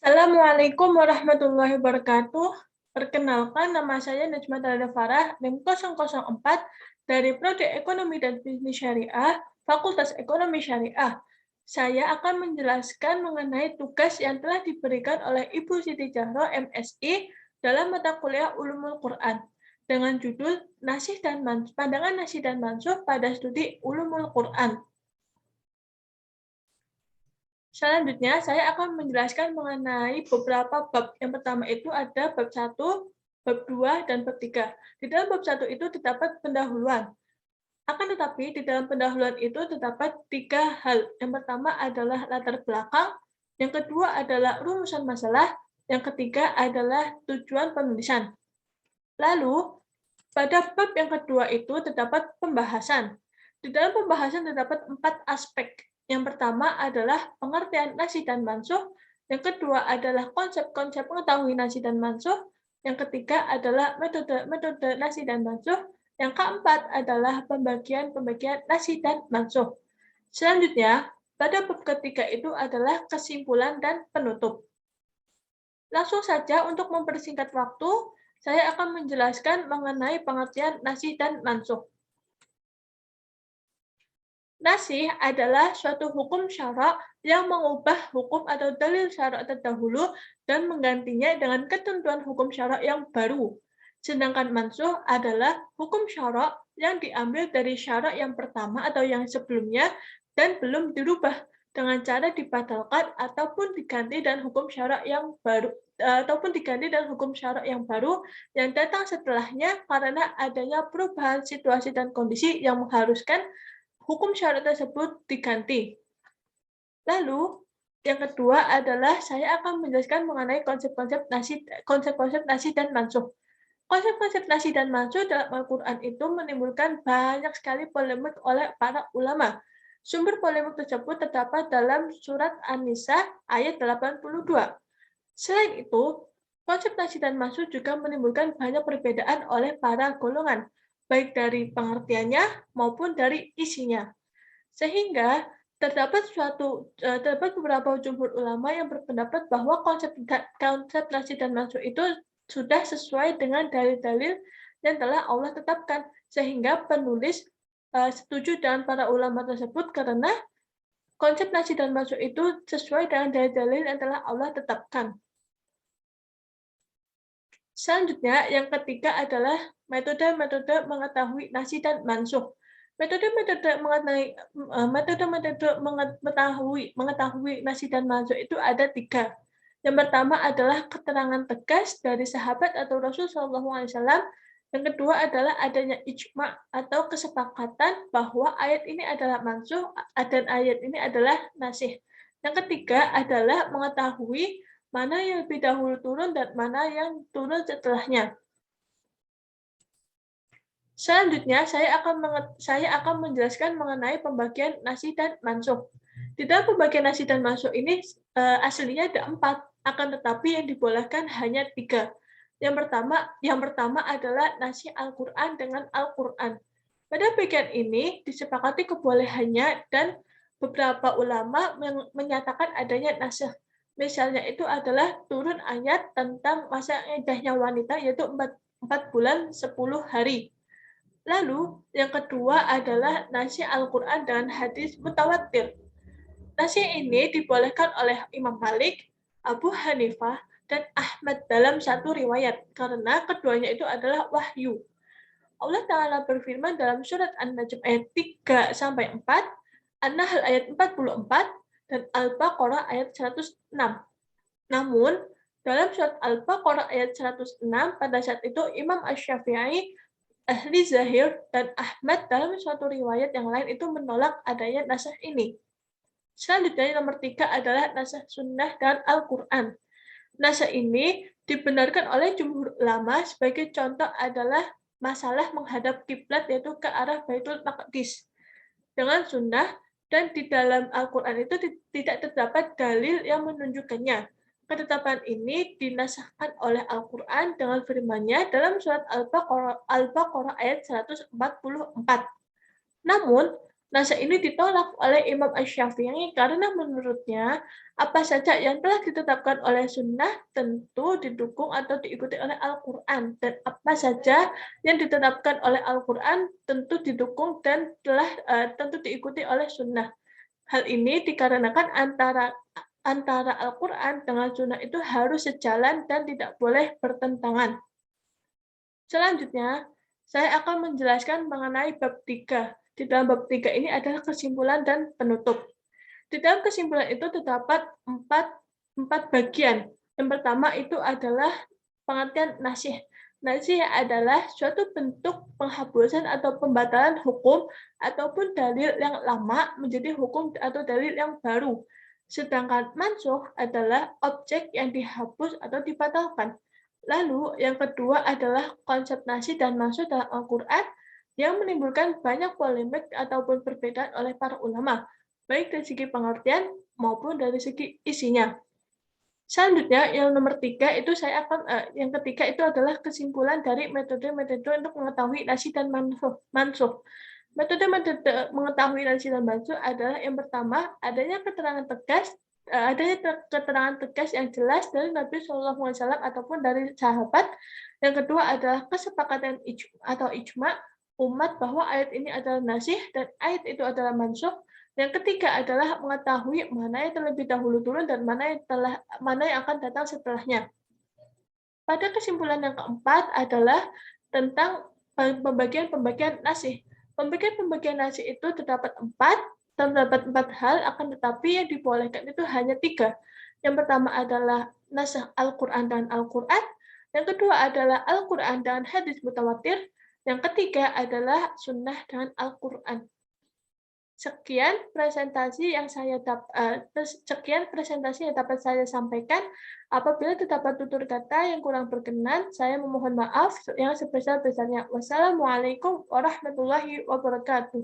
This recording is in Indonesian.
Assalamualaikum warahmatullahi wabarakatuh. Perkenalkan, nama saya Najma Talada Farah, NIM 004 dari Prodi Ekonomi dan Bisnis Syariah, Fakultas Ekonomi Syariah. Saya akan menjelaskan mengenai tugas yang telah diberikan oleh Ibu Siti Jahro, MSI, dalam mata kuliah Ulumul Quran, dengan judul Pandangan Nasih dan Mansuh pada Studi Ulumul Quran. Selanjutnya, saya akan menjelaskan mengenai beberapa bab. Yang pertama itu ada bab 1, bab 2, dan bab 3. Di dalam bab 1 itu terdapat pendahuluan. Akan tetapi, di dalam pendahuluan itu terdapat 3 hal. Yang pertama adalah latar belakang, yang kedua adalah rumusan masalah, yang ketiga adalah tujuan penulisan. Lalu, pada bab yang kedua itu terdapat pembahasan. Di dalam pembahasan terdapat 4 aspek. Yang pertama adalah pengertian nasih dan mansuh, yang kedua adalah konsep-konsep mengetahui nasih dan mansuh, yang ketiga adalah metode nasih dan mansuh, yang keempat adalah pembagian nasih dan mansuh. Selanjutnya, pada bab ketiga itu adalah kesimpulan dan penutup. Langsung saja untuk mempersingkat waktu, saya akan menjelaskan mengenai pengertian nasih dan mansuh. Nasih adalah suatu hukum syara' yang mengubah hukum atau dalil syara' terdahulu dan menggantinya dengan ketentuan hukum syara' yang baru. Sedangkan mansuh adalah hukum syara' yang diambil dari syara' yang pertama atau yang sebelumnya dan belum dirubah dengan cara dibatalkan ataupun diganti dengan hukum syara' yang baru yang datang setelahnya karena adanya perubahan situasi dan kondisi yang mengharuskan hukum syara' tersebut diganti. Lalu, yang kedua adalah saya akan menjelaskan mengenai konsep-konsep nasih dan mansuh. Konsep-konsep nasih dan mansuh dalam Al-Quran itu menimbulkan banyak sekali polemik oleh para ulama. Sumber polemik tersebut terdapat dalam surat An-Nisa ayat 82. Selain itu, konsep nasih dan mansuh juga menimbulkan banyak perbedaan oleh para golongan, baik dari pengertiannya maupun dari isinya. Sehingga terdapat beberapa jumhur ulama yang berpendapat bahwa konsep nasih dan mansuh itu sudah sesuai dengan dalil-dalil yang telah Allah tetapkan, sehingga penulis setuju dengan para ulama tersebut karena konsep nasih dan mansuh itu sesuai dengan dalil-dalil yang telah Allah tetapkan. Selanjutnya, yang ketiga adalah metode-metode mengetahui nasih dan mansuh. Metode-metode mengetahui nasih dan mansuh itu ada 3. Yang pertama adalah keterangan tegas dari sahabat atau Rasul SAW. Yang kedua adalah adanya ijma atau kesepakatan bahwa ayat ini adalah mansuh dan ayat ini adalah nasih. Yang ketiga adalah mengetahui mana yang lebih dahulu turun dan mana yang turun setelahnya. Selanjutnya, saya akan menjelaskan mengenai pembagian nasih dan mansuh. Di dalam pembagian nasih dan mansuh ini aslinya ada 4, akan tetapi yang dibolehkan hanya 3. Yang pertama adalah nasih Al-Quran dengan Al-Quran. Pada bagian ini disepakati kebolehannya dan beberapa ulama menyatakan adanya nasih. Misalnya itu adalah turun ayat tentang masa iddahnya wanita yaitu 4 bulan 10 hari. Lalu, yang kedua adalah nasih Al-Quran dengan hadis mutawatir. Nasih ini dibolehkan oleh Imam Malik, Abu Hanifah, dan Ahmad dalam satu riwayat, karena keduanya itu adalah wahyu. Allah Ta'ala berfirman dalam surat An-Najm ayat 3-4, An-Nahl ayat 44, dan Al-Baqarah ayat 106. Namun, dalam surat Al-Baqarah ayat 106, pada saat itu Imam Asy-Syafi'i, Ahli Zahir, dan Ahmad dalam suatu riwayat yang lain itu menolak adanya nasah ini. Selanjutnya, nomor 3 adalah nasah sunnah dan Al-Quran. Nasah ini dibenarkan oleh jumhur ulama sebagai contoh adalah masalah menghadap kiblat yaitu ke arah Baitul Maqdis dengan sunnah, dan di dalam Al-Quran itu tidak terdapat dalil yang menunjukkannya. Ketetapan ini dinasahkan oleh Al-Quran dengan firman-Nya dalam surat Al-Baqarah ayat 144. Namun, Nasa ini ditolak oleh Imam Asy-Syafi'i karena menurutnya apa saja yang telah ditetapkan oleh sunnah tentu didukung atau diikuti oleh Al-Quran, dan apa saja yang ditetapkan oleh Al-Quran tentu didukung dan tentu diikuti oleh sunnah. Hal ini dikarenakan antara Al-Quran dengan sunnah itu harus sejalan dan tidak boleh bertentangan. Selanjutnya, saya akan menjelaskan mengenai bab 3. Di dalam bab 3 ini adalah kesimpulan dan penutup. Di dalam kesimpulan itu terdapat empat bagian. Yang pertama itu adalah pengertian nasih. Nasih adalah suatu bentuk penghapusan atau pembatalan hukum ataupun dalil yang lama menjadi hukum atau dalil yang baru. Sedangkan mansuh adalah objek yang dihapus atau dibatalkan. Lalu yang kedua adalah konsep nasih dan mansuh dalam Al-Quran yang menimbulkan banyak polemik ataupun perbedaan oleh para ulama, baik dari segi pengertian maupun dari segi isinya. Selanjutnya, yang nomor 3 itu yang ketiga itu adalah kesimpulan dari metode-metode untuk mengetahui nasih dan mansuh. Metode-metode mengetahui nasih dan mansuh adalah yang pertama, adanya keterangan tegas yang jelas dari Nabi SAW ataupun dari sahabat. Yang kedua adalah kesepakatan ijma umat bahwa ayat ini adalah nasih dan ayat itu adalah mansuh. Yang ketiga adalah mengetahui mana yang terlebih dahulu turun dan mana yang akan datang setelahnya. Pada kesimpulan yang keempat adalah tentang pembagian nasih. Pembagian nasih itu terdapat empat hal, akan tetapi yang dibolehkan itu hanya 3. Yang pertama adalah nasih Al-Quran dan Al-Quran. Yang kedua adalah Al-Quran dan hadis mutawatir. Yang ketiga adalah sunnah dan Al-Quran. Sekian presentasi yang dapat saya sampaikan. Apabila terdapat tutur kata yang kurang berkenan, saya memohon maaf yang sebesar-besarnya. Wassalamualaikum warahmatullahi wabarakatuh.